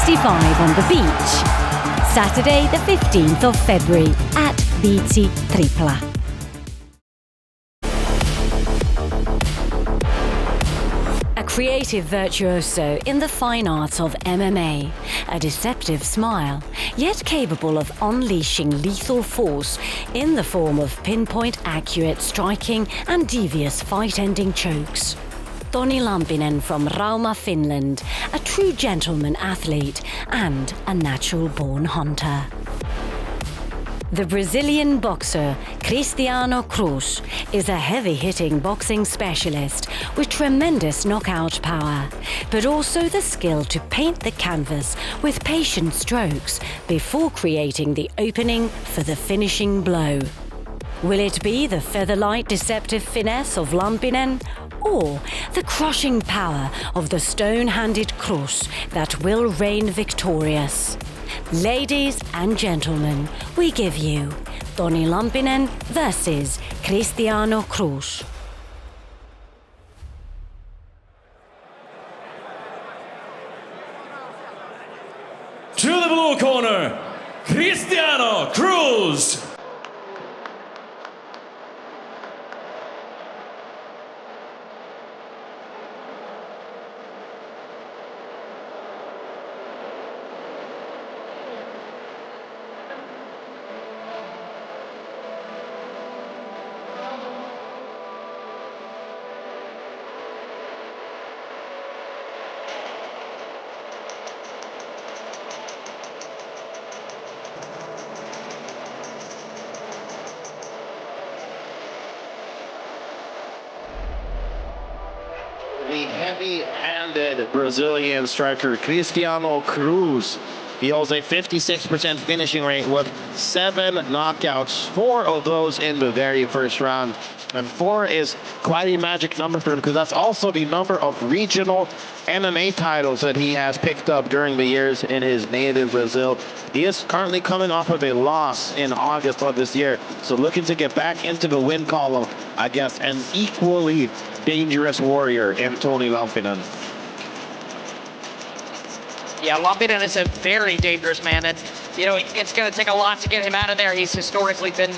65 on the beach. Saturday the 15th of February at BT Tripla. A creative virtuoso in the fine art of MMA, a deceptive smile, yet capable of unleashing lethal force in the form of pinpoint accurate striking and devious fight-ending chokes. Toni Lampinen from Rauma, Finland, a true gentleman athlete and a natural-born hunter. The Brazilian boxer Cristiano Cruz is a heavy-hitting boxing specialist with tremendous knockout power, but also the skill to paint the canvas with patient strokes before creating the opening for the finishing blow. Will it be the featherlight deceptive finesse of Lampinen, or the crushing power of the stone-handed Cruz that will reign victorious? Ladies and gentlemen, we give you Toni Lampinen versus Cristiano Cruz. To the blue corner, Cristiano Cruz. The heavy-handed Brazilian striker Cristiano Cruz. He holds a 56% finishing rate with 7 knockouts, 4 of those in the very first round. And 4 is quite a magic number for him because that's also the number of regional MMA titles that he has picked up during the years in his native Brazil. He is currently coming off of a loss in August of this year, so looking to get back into the win column against an equally dangerous warrior in Toni Lampinen. Yeah, Lampinen is a very dangerous man, and it's going to take a lot to get him out of there. He's historically been,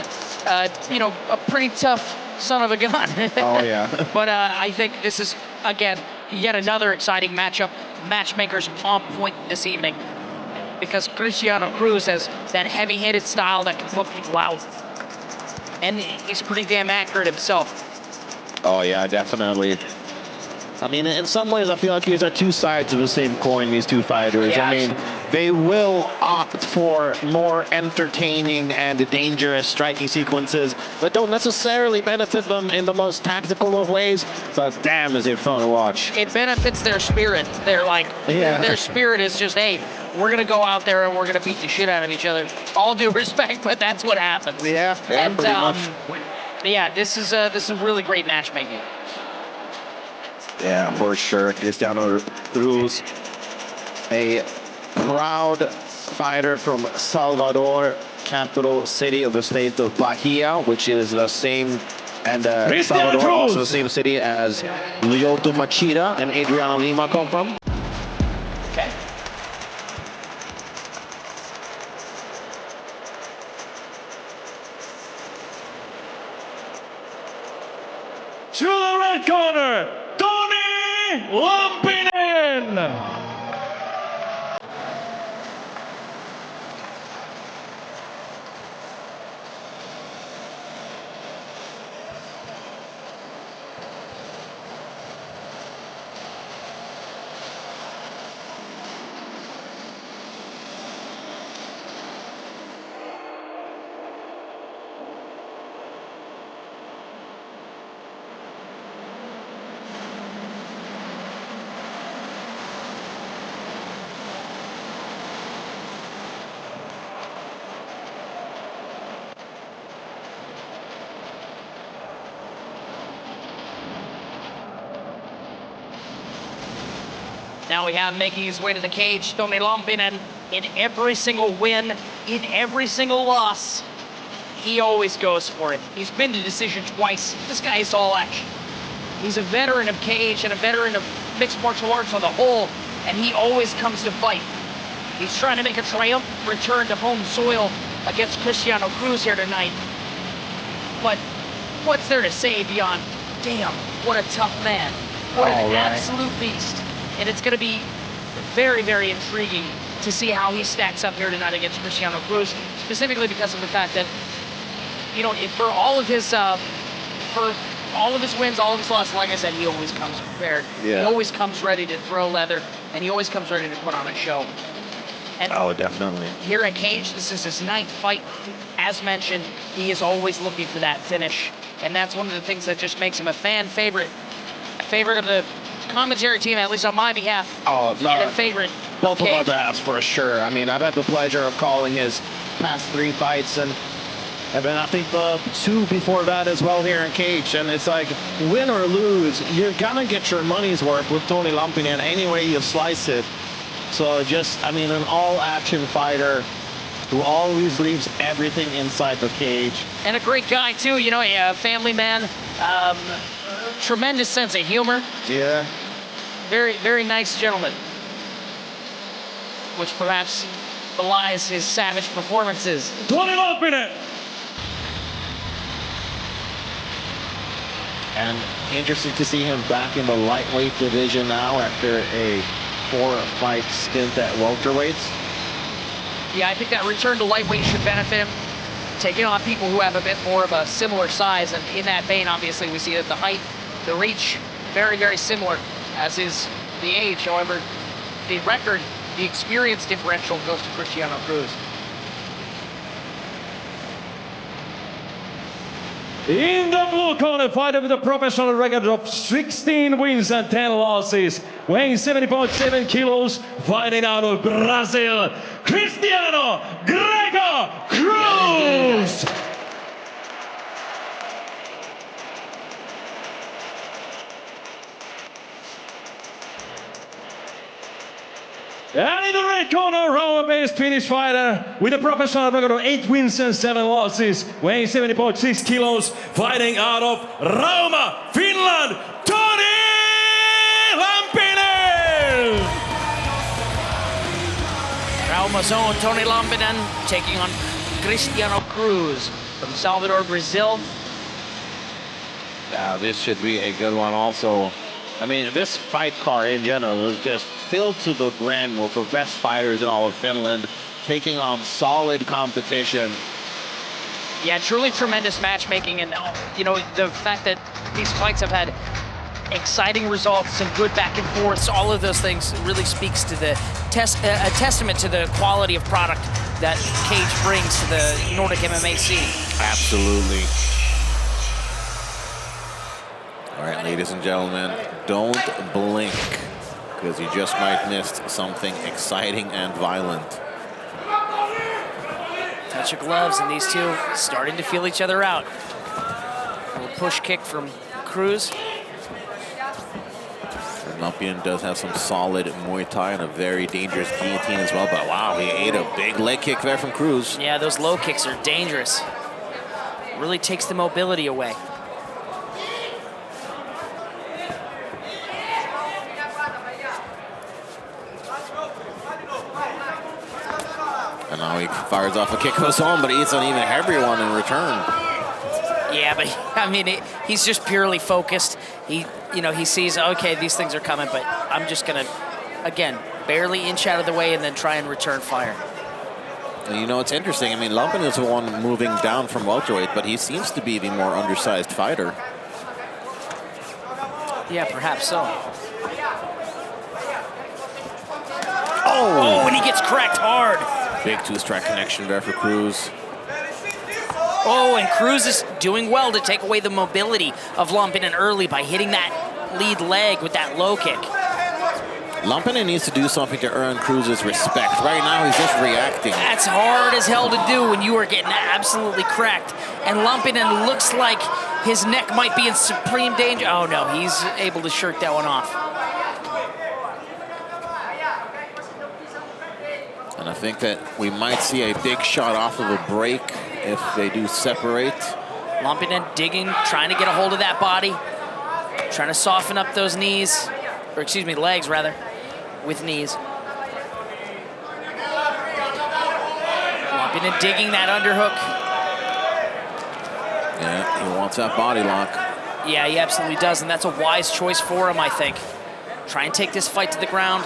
a pretty tough son of a gun. Oh yeah. But I think this is again yet another exciting matchup. Matchmakers on point this evening because Cristiano Cruz has that heavy-handed style that can look loud, and he's pretty damn accurate himself. Oh yeah, definitely. I mean, in some ways, I feel like these are two sides of the same coin, these two fighters. Yeah. I mean, they will opt for more entertaining and dangerous striking sequences, but don't necessarily benefit them in the most tactical of ways. But damn, is it fun to watch. It benefits their spirit. Their spirit is just, hey, we're going to go out there and we're going to beat the shit out of each other. All due respect, but that's what happens. Yeah, and, pretty much. Yeah, this is really great matchmaking. Yeah, for sure. Cristiano Cruz, a proud fighter from Salvador, capital city of the state of Bahia, which is the same, and Salvador, also the same city as Lyoto Machida and Adriano Lima come from. Okay. To the red corner, Toni Lampinen. Now we have making his way to the cage, Toni Lampinen. In every single win, in every single loss, he always goes for it. He's been to decision twice. This guy is all action. He's a veteran of cage and a veteran of mixed martial arts on the whole, and he always comes to fight. He's trying to make a triumphant return to home soil against Cristiano Cruz here tonight. But what's there to say beyond, damn, what a tough man. What an absolute beast. And it's going to be very, very intriguing to see how he stacks up here tonight against Cristiano Cruz, specifically because of the fact that, you know, for all of his wins, all of his losses, like I said, he always comes prepared. Yeah. He always comes ready to throw leather, and he always comes ready to put on a show. And Definitely. here at Cage, this is his 9th fight. As mentioned, he is always looking for that finish, and that's one of the things that just makes him a fan favorite. A favorite of the commentary team, at least on my behalf. No. And a favorite. Both of our behalves, for sure. I mean, I've had the pleasure of calling his past 3 fights, and I've been, I think, the 2 before that as well here in Cage. And it's like, win or lose, you're gonna get your money's worth with Toni Lampinen any way you slice it. So just, I mean, an all-action fighter who always leaves everything inside the cage. And a great guy, too, you know, a family man. Tremendous sense of humor. Yeah. Very, very nice gentleman. Which perhaps belies his savage performances. Toni Lampinen. And interesting to see him back in the lightweight division now after a 4-fight stint at welterweights. Yeah, I think that return to lightweight should benefit him. Taking on people who have a bit more of a similar size, and in that vein, obviously, we see that the height, the reach, very, very similar, as is the age. However, the record, the experience differential goes to Cristiano Cruz. In the blue corner, fighter with a professional record of 16 wins and 10 losses, weighing 70.7 kilos, fighting out of Brazil, Cristiano Cruz. And in the red corner, Roma-based Finnish fighter with a professional record of 8 wins and 7 losses, weighing 70.6 kilos, fighting out of Rauma, Finland, Toni Lampinen! Rauma's own Toni Lampinen taking on Cristiano Cruz from Salvador, Brazil. Yeah, this should be a good one also. I mean, this fight card in general is just filled to the brim with the best fighters in all of Finland, taking on solid competition. Yeah, truly tremendous matchmaking, and you know, the fact that these fights have had exciting results, some good back and forths, all of those things really speaks to the a testament to the quality of product that Cage brings to the Nordic MMA scene. Absolutely. All right, ladies and gentlemen, don't blink, because you just might miss something exciting and violent. Touch of gloves, and these two starting to feel each other out. A little push kick from Cruz. Lampinen does have some solid Muay Thai and a very dangerous guillotine as well, but wow, he ate a big leg kick there from Cruz. Yeah, those low kicks are dangerous. Really takes the mobility away. And now he fires off a kick of his own, but he eats an even heavier one in return. Yeah, but I mean, he's just purely focused. He sees, okay, these things are coming, but I'm just gonna, again, barely inch out of the way and then try and return fire. And you know, it's interesting. I mean, Lampinen is the one moving down from welterweight, but he seems to be the more undersized fighter. Yeah, perhaps so. Oh, and he gets cracked hard. Big two-strike connection there for Cruz. Oh, and Cruz is doing well to take away the mobility of Lampinen early by hitting that lead leg with that low kick. Lampinen needs to do something to earn Cruz's respect. Right now, he's just reacting. That's hard as hell to do when you are getting absolutely cracked. And Lampinen looks like his neck might be in supreme danger. Oh, no, he's able to shirk that one off. And I think that we might see a big shot off of a break if they do separate. Lampinen digging, trying to get a hold of that body, trying to soften up those knees, or excuse me, legs rather, with knees. Lampinen digging that underhook. Yeah, he wants that body lock. Yeah, he absolutely does, and that's a wise choice for him, I think. Try and take this fight to the ground,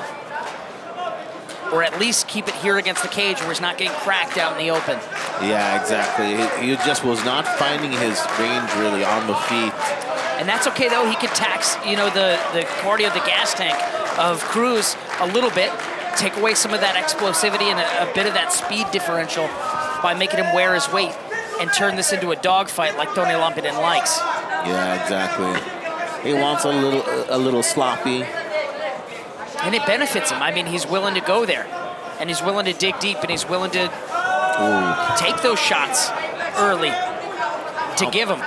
or at least keep it here against the cage where he's not getting cracked out in the open. Yeah, exactly. He just was not finding his range really on the feet. And that's okay, though. He could tax, you know, the cardio, the gas tank of Cruz a little bit, take away some of that explosivity and a bit of that speed differential by making him wear his weight and turn this into a dogfight like Toni Lampinen likes. Yeah, exactly. He wants a little sloppy. And it benefits him. I mean, he's willing to go there, and he's willing to dig deep, and he's willing to take those shots early to give him.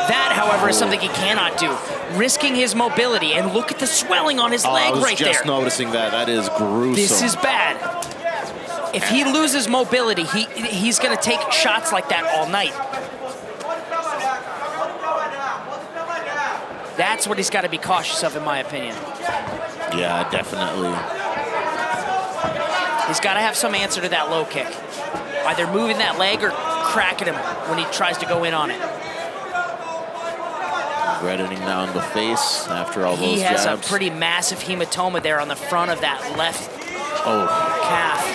That, however, is something he cannot do. Risking his mobility, and look at the swelling on his leg right there. I was just noticing that. That is gruesome. This is bad. If he loses mobility, he's going to take shots like that all night. That's what he's got to be cautious of, in my opinion. Yeah, definitely. He's got to have some answer to that low kick. Either moving that leg or cracking him when he tries to go in on it. Reddening now in the face after all those jabs. He has a pretty massive hematoma there on the front of that left calf.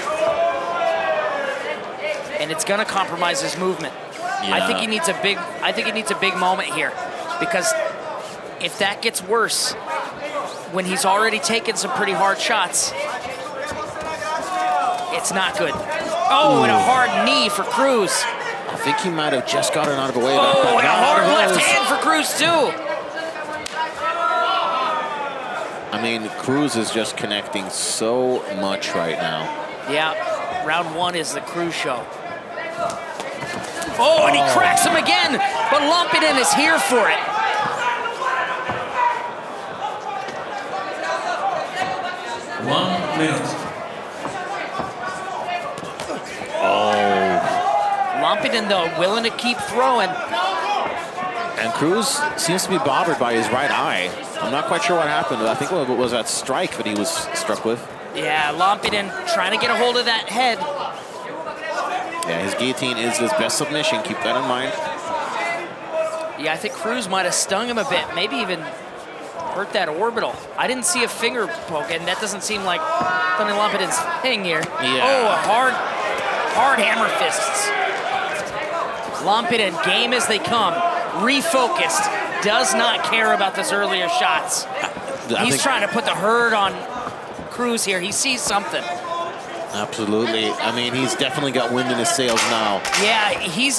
And it's going to compromise his movement. Yeah. I think he needs a big moment here, because if that gets worse when he's already taken some pretty hard shots, it's not good. Oh, and a hard knee for Cruz. I think he might have just gotten out of the way. Oh, and a hard left hand for Cruz, too. I mean, Cruz is just connecting so much right now. Yeah, round one is the Cruz show. Oh, and he cracks him again, but Lampinen is here for it. One minute. Lampinen, though, willing to keep throwing. And Cruz seems to be bothered by his right eye. I'm not quite sure what happened. I think it was that strike that he was struck with. Yeah, Lampinen trying to get a hold of that head. Yeah, his guillotine is his best submission. Keep that in mind. Yeah, I think Cruz might have stung him a bit, maybe even hurt that orbital. I didn't see a finger poke, and that doesn't seem like Toni Lampinen's thing here. Yeah. Oh, a hard hammer fists. Lampinen, game as they come, refocused, does not care about those earlier shots. He's trying to put the hurt on Cruz here. He sees something. Absolutely. I mean, he's definitely got wind in his sails now. Yeah, he's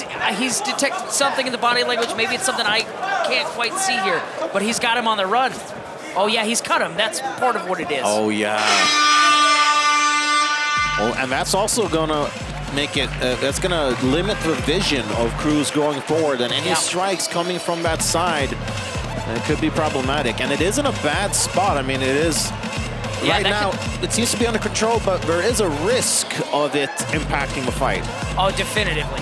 detected something in the body language. Maybe it's something I can't quite see here, but he's got him on the run. Oh, yeah, he's cut him. That's part of what it is. Oh, yeah. Well, and that's also going to make it, that's going to limit the vision of Cruz going forward, and any strikes coming from that side, it could be problematic. And it isn't a bad spot. I mean, it is, right now, it seems to be under control, but there is a risk of it impacting the fight. Oh, definitively.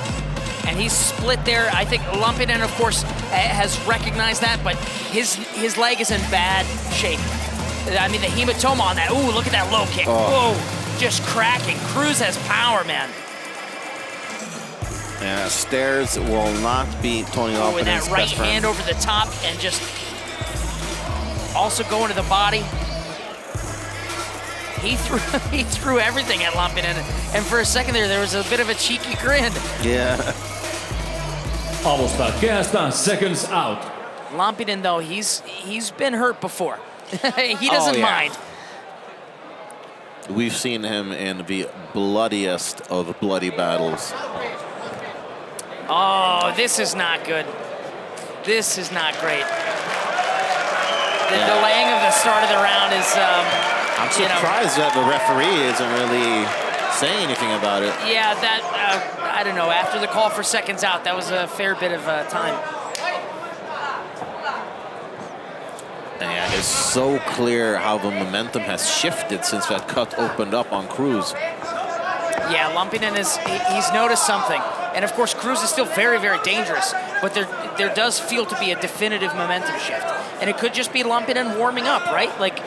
And he's split there. I think Lampinen, of course, has recognized that, but his leg is in bad shape. I mean, the hematoma on that. Ooh, look at that low kick. Whoa, just cracking. Cruz has power, man. Yeah, stairs will not be Toni Lampinen's with that right best friend. hand over the top and just also going to the body. He threw everything at Lampinen, and for a second there was a bit of a cheeky grin. Yeah. Almost out. Seconds out. Lampinen, though, he's been hurt before. He doesn't mind. We've seen him in the bloodiest of bloody battles. Oh, this is not good. This is not great. The delaying of the start of the round is... I'm surprised that the referee isn't really saying anything about it. Yeah, that, I don't know, after the call for seconds out, that was a fair bit of time. And it's so clear how the momentum has shifted since that cut opened up on Cruz. Yeah, Lampinen he's noticed something. And of course, Cruz is still very, very dangerous, but there does feel to be a definitive momentum shift. And it could just be Lampinen warming up, right? Like,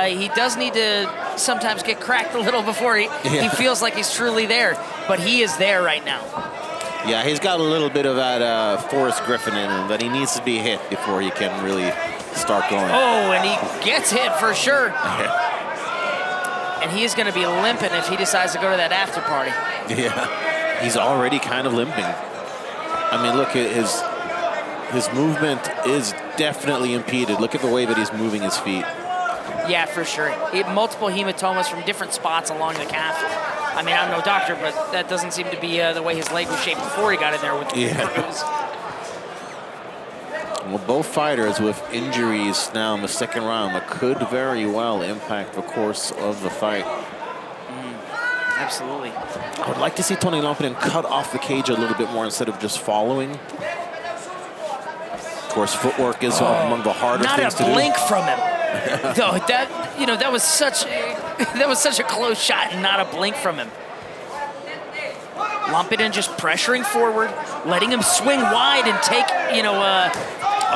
he does need to sometimes get cracked a little before he feels like he's truly there, but he is there right now. Yeah, he's got a little bit of that Forrest Griffin in him that he needs to be hit before he can really start going. Oh, and he gets hit for sure. And he is going to be limping if he decides to go to that after party. Yeah, he's already kind of limping. I mean, look, his movement is definitely impeded. Look at the way that he's moving his feet. Yeah, for sure. He had multiple hematomas from different spots along the calf. I mean, I'm no doctor, but that doesn't seem to be the way his leg was shaped before he got in there with Cruz. Well, both fighters with injuries now in the second round that could very well impact the course of the fight. Absolutely. I would like to see Toni Lampinen cut off the cage a little bit more instead of just following. Of course, footwork is among the harder things to do. Not a blink from him. No, that was such a close shot and not a blink from him. Lampinen just pressuring forward, letting him swing wide and take,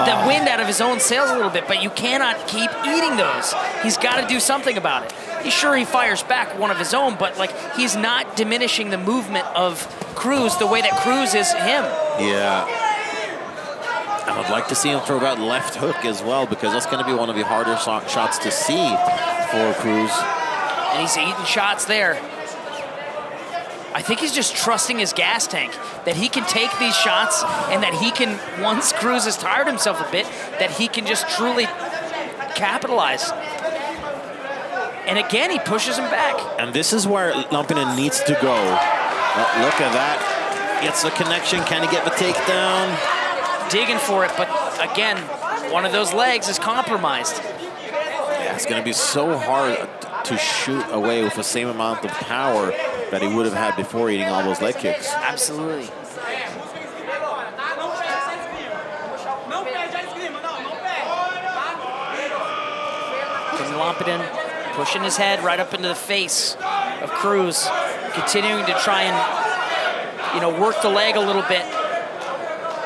the wind out of his own sails a little bit, but you cannot keep eating those. He's got to do something about it. Sure, he fires back one of his own, but like he's not diminishing the movement of Cruz the way that Cruz is him. Yeah. I would like to see him throw that left hook as well, because that's going to be one of the harder shots to see for Cruz. And he's eating shots there. I think he's just trusting his gas tank, that he can take these shots and that he can, once Cruz has tired himself a bit, that he can just truly capitalize. And again, he pushes him back. And this is where Lampinen needs to go. Look at that. Gets the connection. Can he get the takedown? Digging for it, but again, one of those legs is compromised. Yeah, it's going to be so hard to shoot away with the same amount of power that he would have had before eating all those leg kicks. Absolutely. Lampinen pushing his head right up into the face of Cruz, continuing to try and, work the leg a little bit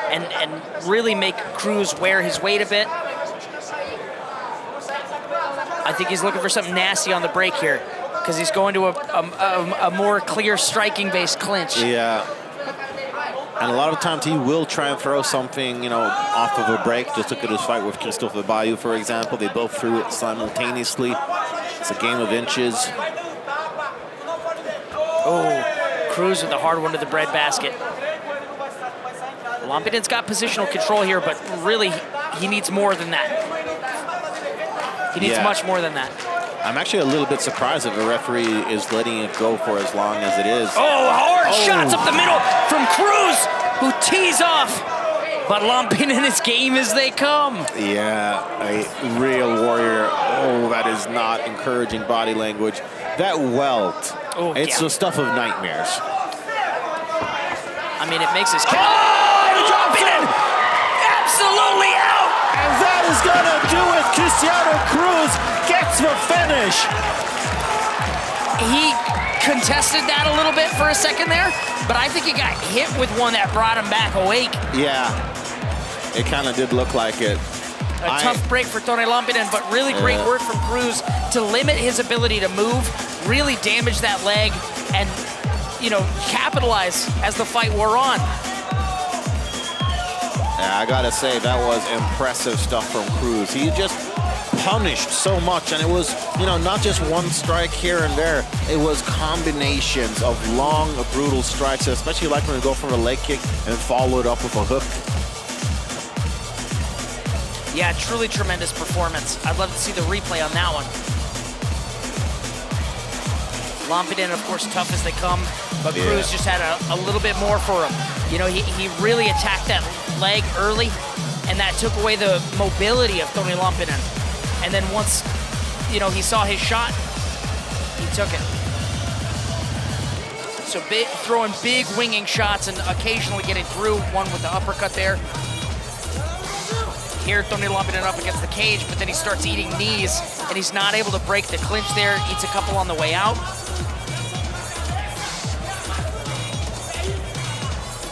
and really make Cruz wear his weight a bit. I think he's looking for something nasty on the break here, because he's going to a more clear striking-based clinch. Yeah. And a lot of times he will try and throw something, off of a break. Just look at his fight with Christopher Bayou, for example. They both threw it simultaneously. It's a game of inches. Oh, Cruz with the hard one to the breadbasket. Lampinen's got positional control here, but really, he needs more than that. He needs much more than that. I'm actually a little bit surprised that the referee is letting it go for as long as it is. Oh, hard shots up the middle from Cruz, who tees off. But Lampinen is game as they come. Yeah, a real warrior. Oh, that is not encouraging body language. That welt, it's the stuff of nightmares. I mean, it makes his... Lampinen absolutely out! And that is going to do it. Cristiano Cruz gets the finish. He contested that a little bit for a second there, but I think he got hit with one that brought him back awake. Yeah, it kind of did look like it. A tough break for Toni Lampinen, but really great work from Cruz to limit his ability to move, really damage that leg, and, capitalize as the fight wore on. Yeah, I gotta say, that was impressive stuff from Cruz. He just punished so much, and it was, not just one strike here and there. It was combinations of long, brutal strikes, especially like when you go for a leg kick and follow it up with a hook. Yeah, truly tremendous performance. I'd love to see the replay on that one. Lampinen, of course, tough as they come, but Cruz just had a little bit more for him. He really attacked that leg early, and that took away the mobility of Toni Lampinen. And then once, he saw his shot, he took it. So throwing big winging shots and occasionally getting through, one with the uppercut there. Here, Toni Lampinen up against the cage, but then he starts eating knees, and he's not able to break the clinch there. Eats a couple on the way out.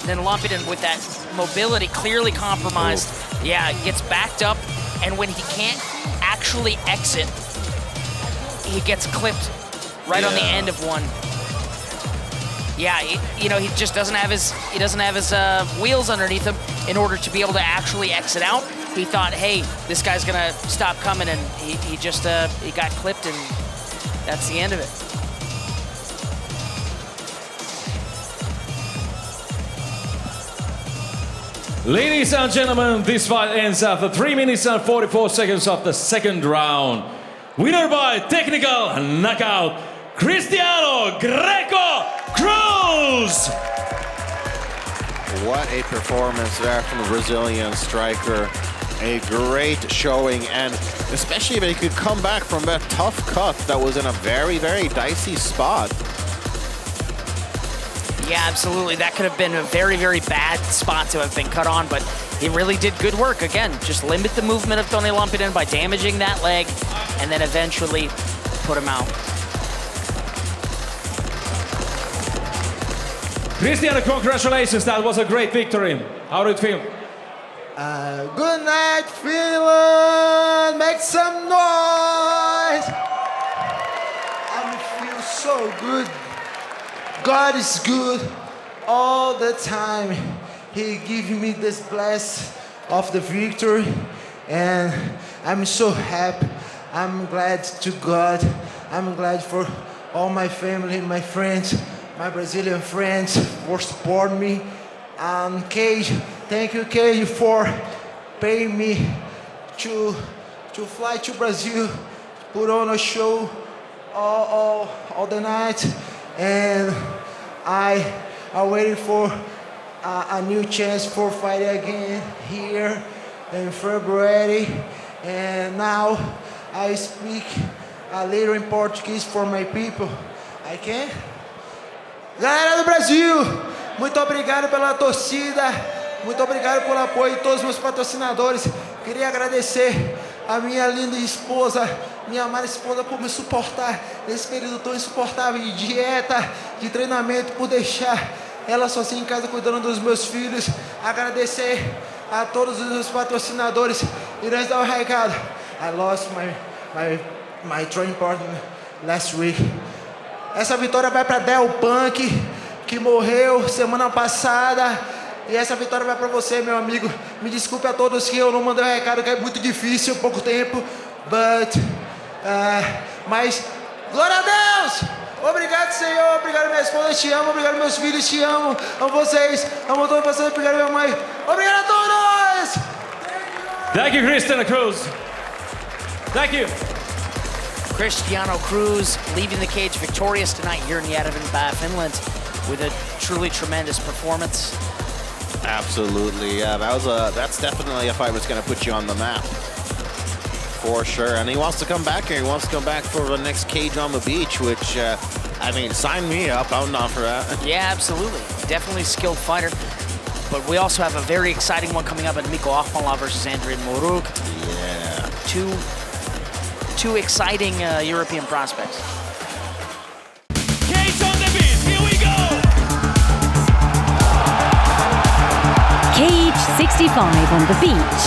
then Lampinen with that mobility clearly compromised. Yeah, gets backed up, and when he can't actually exit, he gets clipped right on the end of one. Yeah, he just doesn't have his wheels underneath him in order to be able to actually exit out. He thought, hey, this guy's gonna stop coming, and he got clipped, and that's the end of it. Ladies and gentlemen, this fight ends after 3 minutes and 44 seconds of the second round. Winner by technical knockout, Cristiano Greco Cruz! What a performance there from the Brazilian striker. A great showing, and especially if he could come back from that tough cut that was in a very, very dicey spot. Yeah, absolutely. That could have been a very, very bad spot to have been cut on, but he really did good work. Again, just limit the movement of Toni Lampinen by damaging that leg, and then eventually put him out. Cristiano, congratulations. That was a great victory. How did it feel? Good night, Finland! Make some noise! I feel so good. God is good all the time. He gives me this blessing of the victory, and I'm so happy. I'm glad to God. I'm glad for all my family, my friends, my Brazilian friends for supporting me. Cage, thank you, Cage, for paying me to fly to Brazil, put on a show all the night, and I'm waiting for a new chance for fighting again here in February. And now I speak a little in Portuguese for my people. I can? Galera do Brasil, muito obrigado pela torcida, muito obrigado pelo apoio de todos os meus patrocinadores. Queria agradecer a minha linda esposa, minha amada esposa, por me suportar nesse período tão insuportável de dieta, de treinamento, por deixar ela sozinha em casa cuidando dos meus filhos. Agradecer a todos os meus patrocinadores. E nós dar um recado. I lost my training partner last week. Essa vitória vai para Del Punk, que morreu semana passada. E essa vitória vai para você, meu amigo. Me desculpe a todos que eu não mandei o recado, que é muito difícil, pouco tempo. Mas, glória a Deus! Obrigado, Senhor. Obrigado, minha esposa, te amo. Obrigado, meus filhos, te amo. Amo vocês. Amo todos vocês. Obrigado, minha mãe. Obrigado a todos! Thank you, Cristiano Cruz. Thank you. Cristiano Cruz leaving the cage victorious tonight here in Järvenpää, Finland, with a truly tremendous performance. Absolutely, yeah. That's definitely a fight that's going to put you on the map, for sure. And he wants to come back here. He wants to come back for the next Cage on the Beach, which, I mean, sign me up. I'm not for that. Yeah, absolutely. Definitely a skilled fighter. But we also have a very exciting one coming up at Mikko Ahmala versus Andrei Morug. Yeah. Two exciting European prospects. Cage on the beat, here we go! Cage 65 on the beach.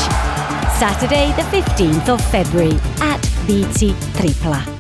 Saturday the 15th of February at BT Tripla.